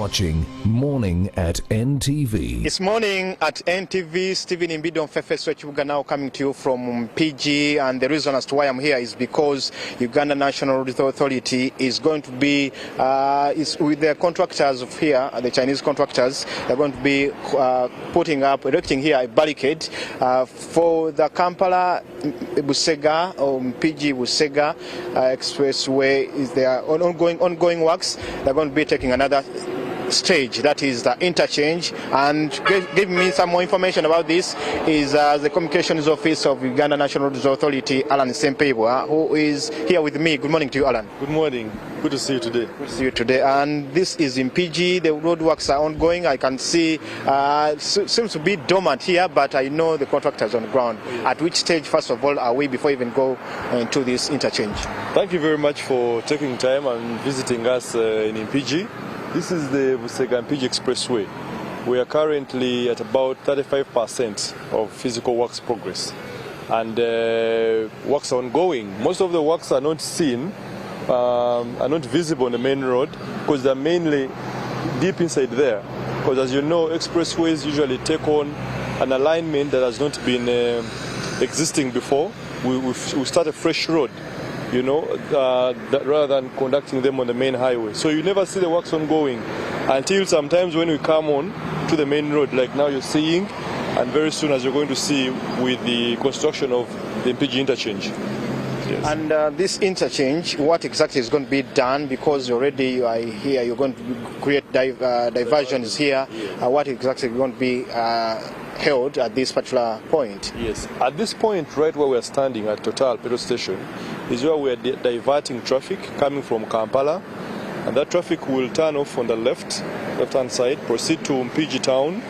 watching Morning at NTV. It's Morning at NTV. Stephen Mpigi Fefeswe now coming to you from Mpigi, and the reason as to why I'm here is because Uganda National Road Authority is going to be is with the contractors of here, the Chinese contractors. They're going to be erecting here a barricade for the Kampala Busega or Mpigi Busega expressway. Is there ongoing works? They're going to be taking another stage, that is the interchange, and give me some more information about this is the Communications Office of Uganda National Road Authority, Alan Mpigi, who is here with me. Good morning to you, Alan. Good morning. Good to see you today. Good to see you today. And this is Mpigi. The road works are ongoing. I can see seems to be dormant here, but I know the contractors on the ground. At which stage, first of all, are we before even go into this interchange? Thank you very much for taking time and visiting us in Mpigi. This is the Busega-Mpigi Expressway. We are currently at about 35% of physical works progress, and works are ongoing. Most of the works are not seen, are not visible on the main road because they're mainly deep inside there. Because as you know, expressways usually take on an alignment that has not been existing before. We start a fresh road, you know, rather than conducting them on the main highway. So you never see the works ongoing until sometimes when we come on to the main road, like now you're seeing, and very soon as you're going to see with the construction of the Mpigi interchange. Yes. And this interchange, what exactly is going to be done? Because already I hear you're going to create diversions here. What exactly is going to be held at this particular point? Yes, at this point, right where we're standing at Total petrol station, is where we're diverting traffic coming from Kampala, and that traffic will turn off on the left-hand side, proceed to Mpigi town,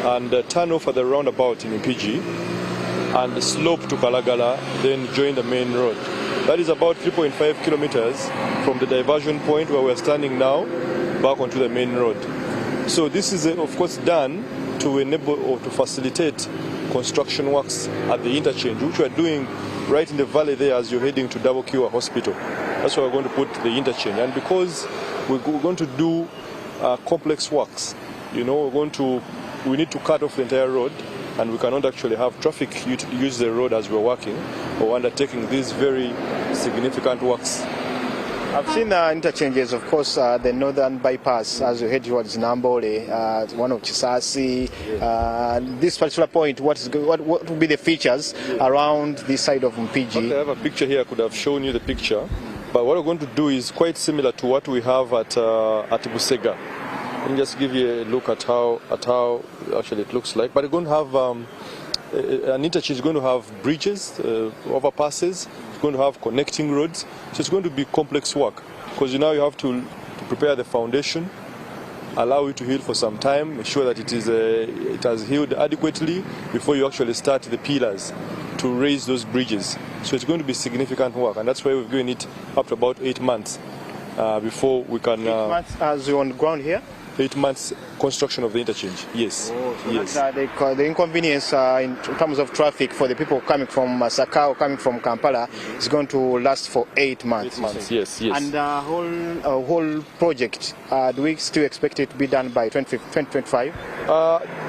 and turn off at the roundabout in Mpigi, and slope to Kalagala, then join the main road. That is about 3.5 kilometers from the diversion point where we're standing now, back onto the main road. So this is, of course, done to enable or to facilitate construction works at the interchange, which we're doing right in the valley there as you're heading to Double Cure Hospital. That's where we're going to put the interchange. And because we're going to do complex works, you know, we need to cut off the entire road, and we cannot actually have traffic use the road as we're working or undertaking these very significant works. I've seen interchanges, of course, the northern bypass as you head towards Nambole, one of Chisasi. Yes. This particular point, what would be the features around this side of Mpigi? Okay, I have a picture here. I could have shown you the picture, but what we're going to do is quite similar to what we have at Busega. Let me just give you a look at how actually it looks like. But we're going to have an interchange is going to have bridges, overpasses. It's going to have connecting roads. So it's going to be complex work because now you have to prepare the foundation, allow it to heal for some time, make sure that it has healed adequately before you actually start the pillars to raise those bridges. So it's going to be significant work, and that's why we're going it up to about 8 months before we can. 8 months as you're on the ground here? 8 months construction of the interchange, yes. Oh, so yes. That's the inconvenience in terms of traffic for the people coming from Masaka or coming from Kampala is going to last for 8 months. 8 months, yes. And the whole project, do we still expect it to be done by 2025?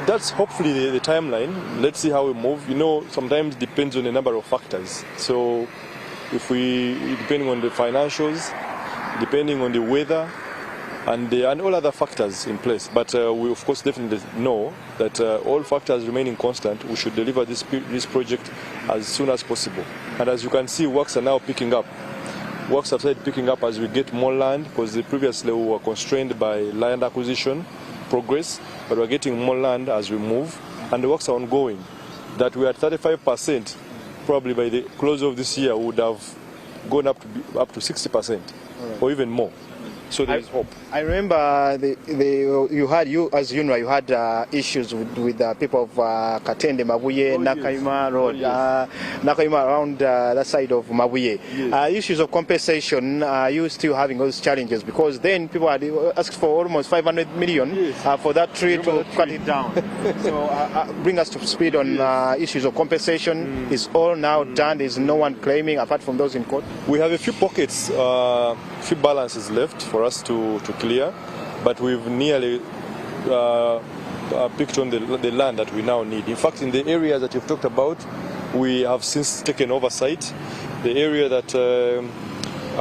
That's hopefully the timeline. Let's see how we move. You know, sometimes it depends on a number of factors. So depending on the financials, depending on the weather, and all other factors in place. But we, of course, definitely know that all factors remaining constant, we should deliver this project as soon as possible. And as you can see, works are now picking up. Works have started picking up as we get more land, because previously we were constrained by land acquisition progress, but we're getting more land as we move, and the works are ongoing. That we are at 35%, probably by the close of this year, we would have gone up to 60%, or even more. So there is hope. I remember you as UNRA, you had issues with the people of Katende, Mabuye, Nakayima Road, Nakayima around that side of Mabuye. Yes. Issues of compensation, are you still having those challenges? Because then people had asked for almost 500 million for that tree to cut it down. So bring us to speed on issues of compensation. Is all now done? There's no one claiming apart from those in court? We have a few pockets, few balances left for us to clear. but we've nearly picked on the land that we now need. In fact, in the areas that you've talked about, we have since taken oversight. The area that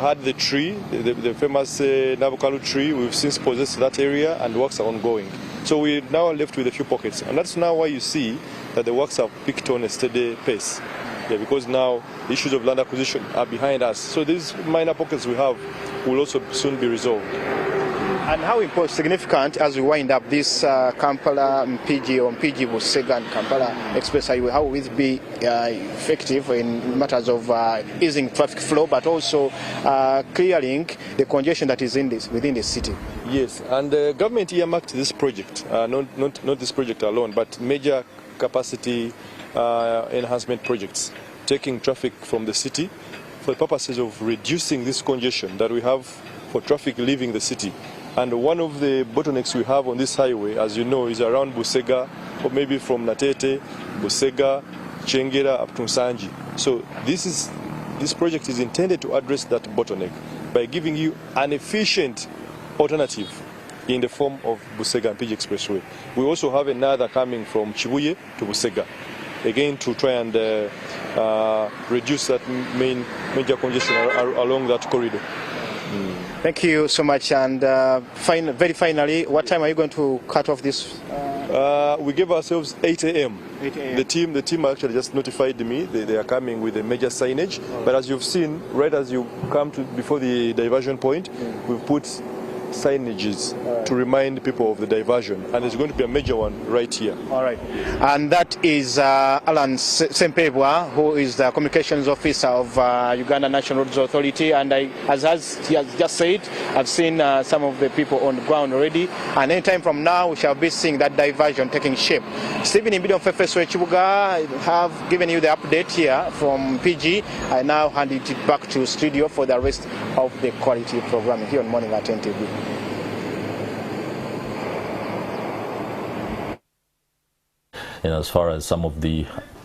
had the tree, the famous Navokalu tree, we've since possessed that area and works are ongoing. So we're now left with a few pockets, and that's now why you see that the works have picked on a steady pace. Yeah, because now the issues of land acquisition are behind us. So these minor pockets we have will also soon be resolved. And how important, significant as we wind up this Kampala Mpigi or Mpigi Busega and Kampala Express Highway, how will it be effective in matters of easing traffic flow, but also clearing the congestion that is within the city? Yes, and the government earmarked this project, not this project alone, but major capacity enhancement projects, taking traffic from the city for the purposes of reducing this congestion that we have for traffic leaving the city. And one of the bottlenecks we have on this highway, as you know, is around Busega, or maybe from Natete, Busega, Chengera up to Nsanji. So this project is intended to address that bottleneck by giving you an efficient alternative in the form of Busega and Mpigi Expressway. We also have another coming from Chibuye to Busega, again to try and reduce that major congestion along that corridor. Thank you so much. And very finally, what time are you going to cut off this? We gave ourselves 8 a.m. 8 a.m. The team actually just notified me they are coming with a major signage. But as you've seen, right as you come to before the diversion point, we've put signages to remind people of the diversion, and there's going to be a major one right here. All right, and that is Alan Sempebwa, who is the communications officer of Uganda National Roads Authority, and as he has just said, I've seen some of the people on the ground already, and any time from now we shall be seeing that diversion taking shape. Stephen Mpigi from FFSO Chibuga have given you the update here from Mpigi. I now hand it back to studio for the rest of the quality programming here on Morning at NTV. And as far as some of the